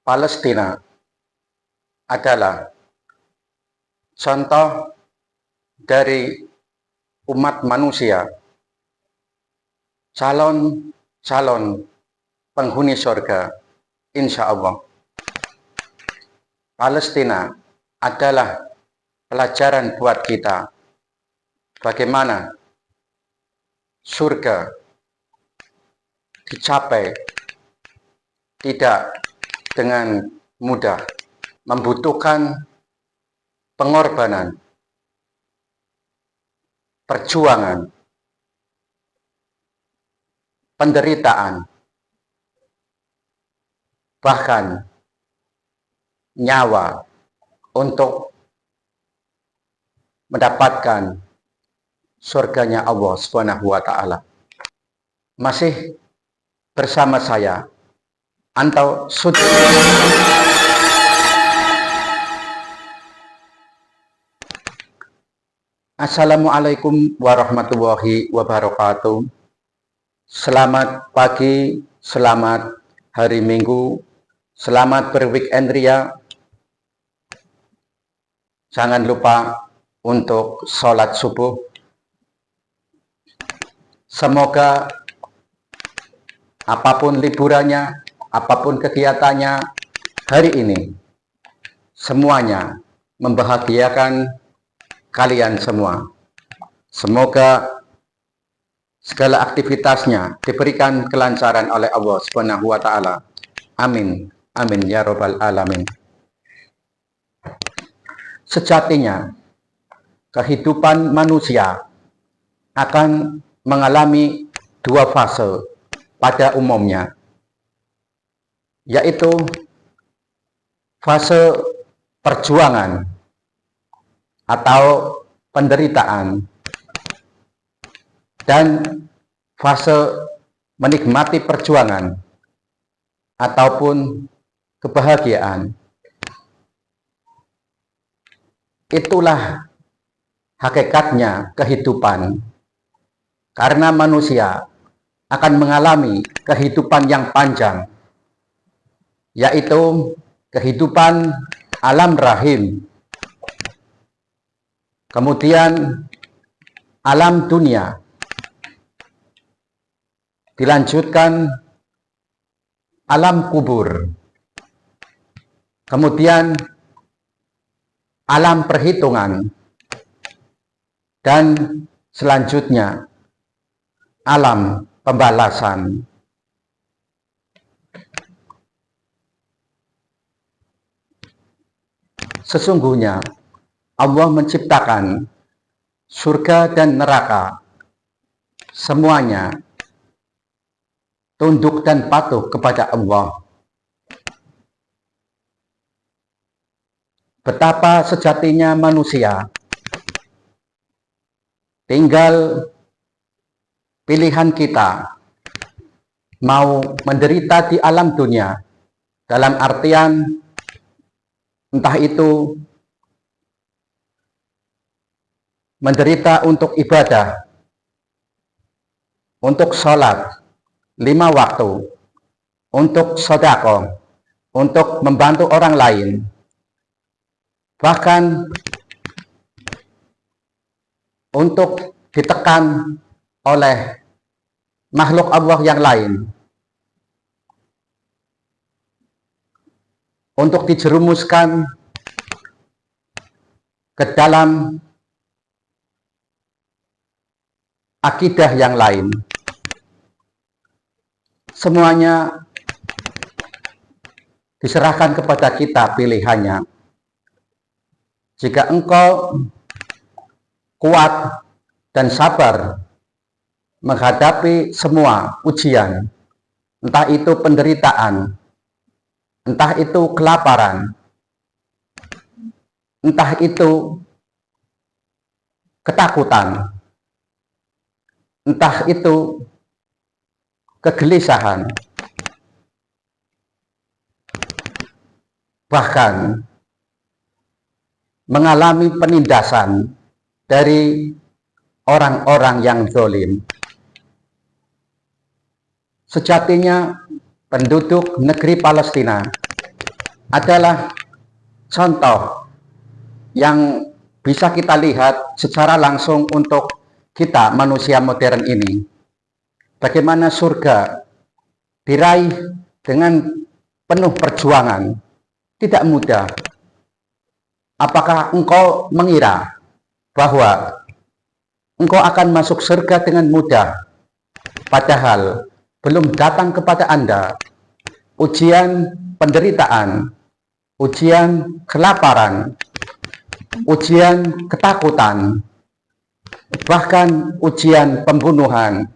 Palestina adalah contoh dari umat manusia, calon penghuni surga, insya Allah. Palestina adalah pelajaran buat kita bagaimana surga dicapai tidak dengan mudah, membutuhkan pengorbanan, perjuangan, penderitaan, bahkan nyawa untuk mendapatkan surganya Allah Subhanahu wa Ta'ala. Masih bersama saya, Anto Sud. Assalamualaikum warahmatullahi wabarakatuh. Selamat pagi, selamat hari Minggu, selamat berweekend ria. Jangan lupa untuk sholat subuh. Semoga apapun liburannya, apapun kegiatannya hari ini, semuanya membahagiakan kalian semua. Semoga segala aktivitasnya diberikan kelancaran oleh Allah Subhanahu wa Ta'ala. Amin. Amin ya Rabbal Alamin. Sejatinya, kehidupan manusia akan mengalami dua fase pada umumnya, yaitu fase perjuangan atau penderitaan dan fase menikmati perjuangan ataupun kebahagiaan. Itulah hakikatnya kehidupan, karena manusia akan mengalami kehidupan yang panjang, yaitu kehidupan alam rahim, kemudian alam dunia, dilanjutkan alam kubur, kemudian alam perhitungan, dan selanjutnya alam pembalasan. Sesungguhnya Allah menciptakan surga dan neraka, semuanya tunduk dan patuh kepada Allah. Betapa sejatinya manusia, tinggal pilihan kita mau menderita di alam dunia, dalam artian entah itu menderita untuk ibadah, untuk sholat 5 waktu, untuk sedekah, untuk membantu orang lain, bahkan untuk ditekan oleh makhluk Allah yang lain, untuk dijerumuskan ke dalam akidah yang lain. Semuanya diserahkan kepada kita pilihannya. Jika engkau kuat dan sabar menghadapi semua ujian, entah itu penderitaan, entah itu kelaparan, entah itu ketakutan, entah itu kegelisahan, bahkan mengalami penindasan dari orang-orang yang zalim. Sejatinya penduduk negeri Palestina adalah contoh yang bisa kita lihat secara langsung untuk kita manusia modern ini. Bagaimana surga diraih dengan penuh perjuangan, tidak mudah. Apakah engkau mengira bahwa engkau akan masuk surga dengan mudah, padahal belum datang kepada Anda ujian penderitaan, ujian kelaparan, ujian ketakutan, bahkan ujian pembunuhan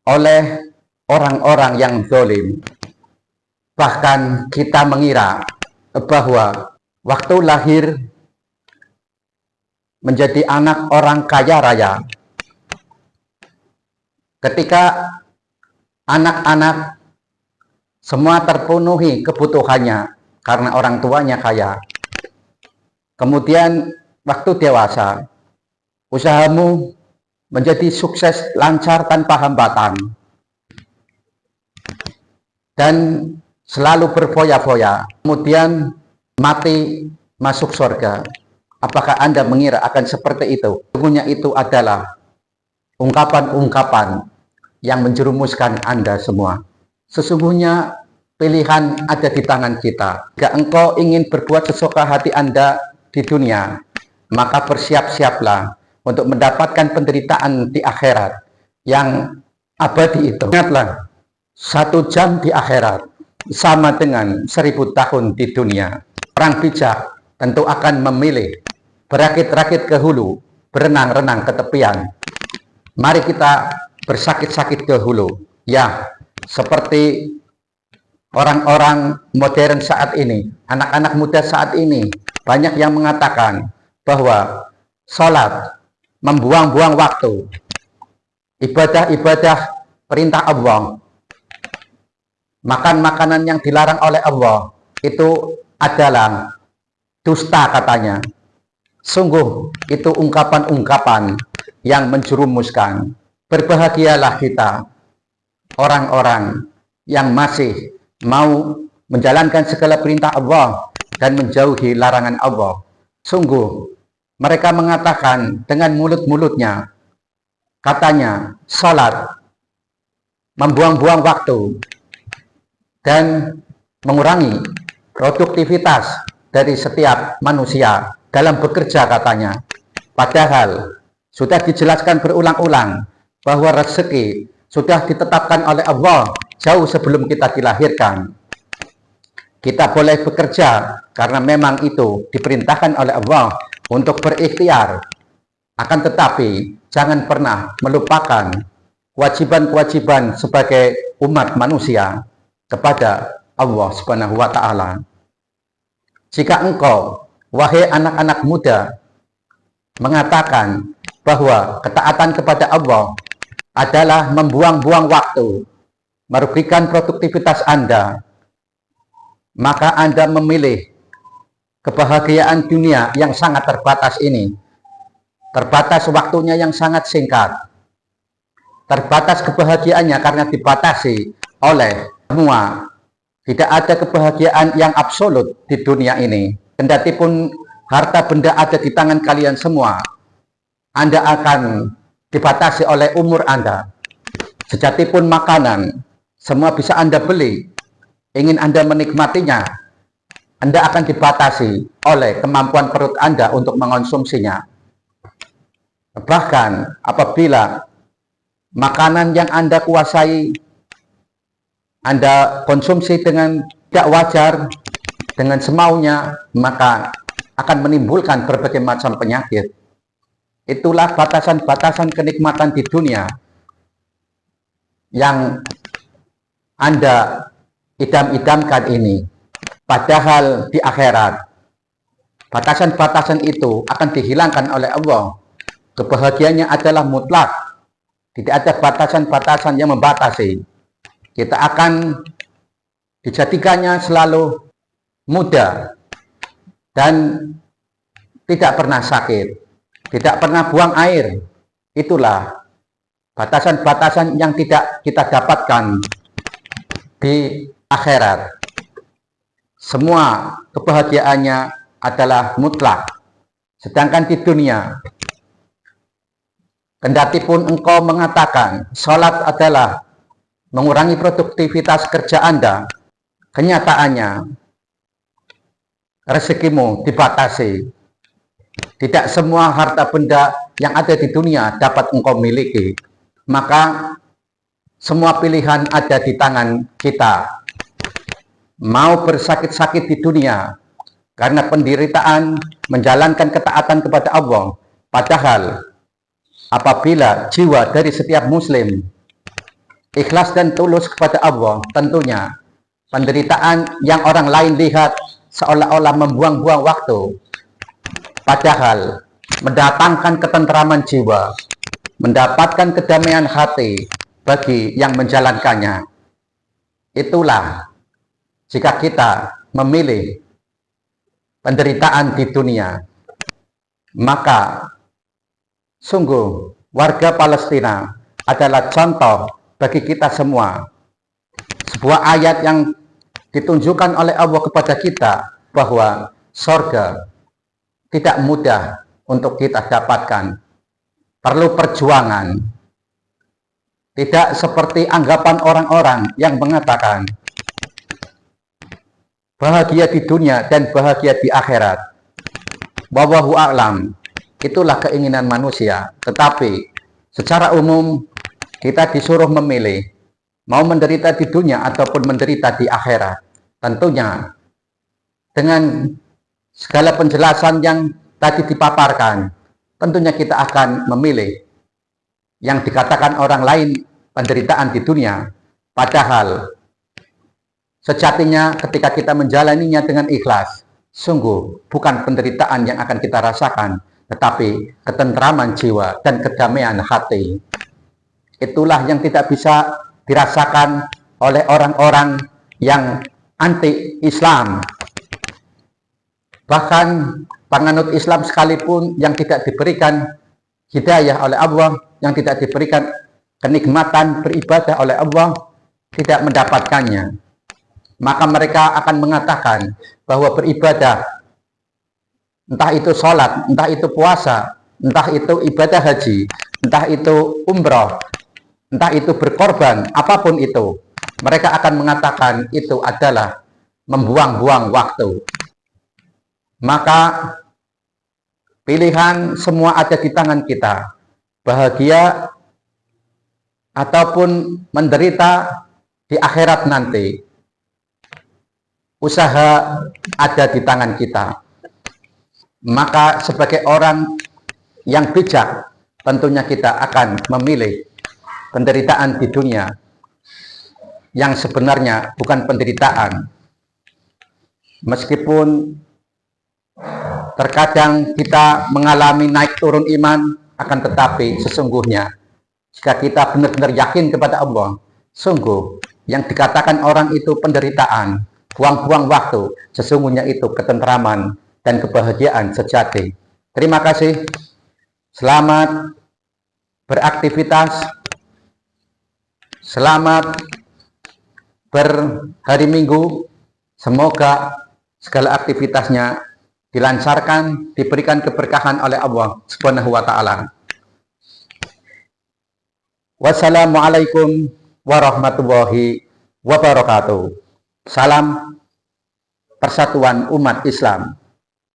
oleh orang-orang yang zalim. Bahkan kita mengira bahwa waktu lahir menjadi anak orang kaya raya, ketika anak-anak semua terpenuhi kebutuhannya karena orang tuanya kaya, kemudian waktu dewasa, usahamu menjadi sukses lancar tanpa hambatan, dan selalu berfoya-foya, kemudian mati masuk surga. Apakah Anda mengira akan seperti itu? Sesungguhnya itu adalah ungkapan-ungkapan yang menjerumuskan Anda semua. Sesungguhnya pilihan ada di tangan kita. Jika engkau ingin berbuat sesuka hati Anda di dunia, maka bersiap-siaplah untuk mendapatkan penderitaan di akhirat yang abadi itu. Ingatlah, 1 jam di akhirat sama dengan 1000 tahun di dunia. Orang bijak tentu akan memilih berakit-rakit ke hulu, berenang-renang ke tepian. Mari kita bersakit-sakit ke hulu. Ya, seperti orang-orang modern saat ini, anak-anak muda saat ini, banyak yang mengatakan bahwa sholat membuang-buang waktu, ibadah-ibadah perintah Allah, makan makanan yang dilarang oleh Allah, itu adalah dusta katanya. Sungguh itu ungkapan-ungkapan yang menjerumuskan. Berbahagialah kita, orang-orang yang masih mau menjalankan segala perintah Allah dan menjauhi larangan Allah. Sungguh mereka mengatakan dengan mulut-mulutnya, katanya sholat membuang-buang waktu dan mengurangi produktivitas dari setiap manusia dalam bekerja katanya. Padahal sudah dijelaskan berulang-ulang bahwa rezeki sudah ditetapkan oleh Allah jauh sebelum kita dilahirkan. Kita boleh bekerja karena memang itu diperintahkan oleh Allah untuk berikhtiar. Akan tetapi jangan pernah melupakan kewajiban-kewajiban sebagai umat manusia kepada Allah Subhanahu wa Ta'ala. Jika engkau, wahai anak-anak muda, mengatakan bahwa ketaatan kepada Allah adalah membuang-buang waktu, merugikan produktivitas Anda, maka Anda memilih kebahagiaan dunia yang sangat terbatas ini. Terbatas waktunya yang sangat singkat. Terbatas kebahagiaannya karena dibatasi oleh semua. Tidak ada kebahagiaan yang absolut di dunia ini. Kendati pun harta benda ada di tangan kalian semua, Anda akan dibatasi oleh umur Anda. Sejati pun makanan, semua bisa Anda beli. Ingin Anda menikmatinya, Anda akan dibatasi oleh kemampuan perut Anda untuk mengonsumsinya. Bahkan apabila makanan yang Anda kuasai, Anda konsumsi dengan tidak wajar, dengan semaunya, maka akan menimbulkan berbagai macam penyakit. Itulah batasan-batasan kenikmatan di dunia yang Anda idam-idamkan ini. Padahal di akhirat, batasan-batasan itu akan dihilangkan oleh Allah. Kebahagiaannya adalah mutlak. Tidak ada batasan-batasan yang membatasi. Kita akan dijadikannya selalu muda dan tidak pernah sakit, tidak pernah buang air. Itulah batasan-batasan yang tidak kita dapatkan di akhirat. semua kebahagiaannya adalah mutlak. Sedangkan di dunia, kendati pun engkau mengatakan sholat adalah mengurangi produktivitas kerja Anda, kenyataannya rezekimu dibatasi. Tidak semua harta benda yang ada di dunia dapat engkau miliki. Maka semua pilihan ada di tangan kita. Mau bersakit-sakit di dunia karena penderitaan menjalankan ketaatan kepada Allah. Padahal apabila jiwa dari setiap muslim ikhlas dan tulus kepada Allah, tentunya penderitaan yang orang lain lihat seolah-olah membuang-buang waktu, padahal mendatangkan ketentraman jiwa, mendapatkan kedamaian hati bagi yang menjalankannya. Itulah jika kita memilih penderitaan di dunia, maka sungguh warga Palestina adalah contoh bagi kita semua. Sebuah ayat yang ditunjukkan oleh Allah kepada kita bahwa sorga tidak mudah untuk kita dapatkan. Perlu perjuangan. Tidak seperti anggapan orang-orang yang mengatakan bahagia di dunia dan bahagia di akhirat. Wallahu a'lam. Itulah keinginan manusia. Tetapi secara umum kita disuruh memilih mau menderita di dunia ataupun menderita di akhirat. Tentunya dengan segala penjelasan yang tadi dipaparkan, tentunya kita akan memilih yang dikatakan orang lain penderitaan di dunia. Padahal sejatinya ketika kita menjalaninya dengan ikhlas, sungguh bukan penderitaan yang akan kita rasakan, tetapi ketentraman jiwa dan kedamaian hati. Itulah yang tidak bisa dirasakan oleh orang-orang yang anti-Islam. Bahkan penganut Islam sekalipun yang tidak diberikan hidayah oleh Allah, yang tidak diberikan kenikmatan beribadah oleh Allah, tidak mendapatkannya. Maka mereka akan mengatakan bahwa beribadah, entah itu sholat, entah itu puasa, entah itu ibadah haji, entah itu umroh, entah itu berkorban, apapun itu, mereka akan mengatakan itu adalah membuang-buang waktu. Maka pilihan semua ada di tangan kita. Bahagia ataupun menderita di akhirat nanti, usaha ada di tangan kita. Maka sebagai orang yang bijak, tentunya kita akan memilih penderitaan di dunia yang sebenarnya bukan penderitaan. Meskipun terkadang kita mengalami naik turun iman, akan tetapi sesungguhnya jika kita benar-benar yakin kepada Allah, sungguh yang dikatakan orang itu penderitaan, buang-buang waktu, sesungguhnya itu ketentraman dan kebahagiaan sejati. Terima kasih. Selamat beraktivitas. Selamat berhari Minggu. Semoga segala aktivitasnya dilancarkan, diberikan keberkahan oleh Allah Subhanahu wa taala. Wassalamualaikum warahmatullahi wabarakatuh. Salam persatuan umat Islam.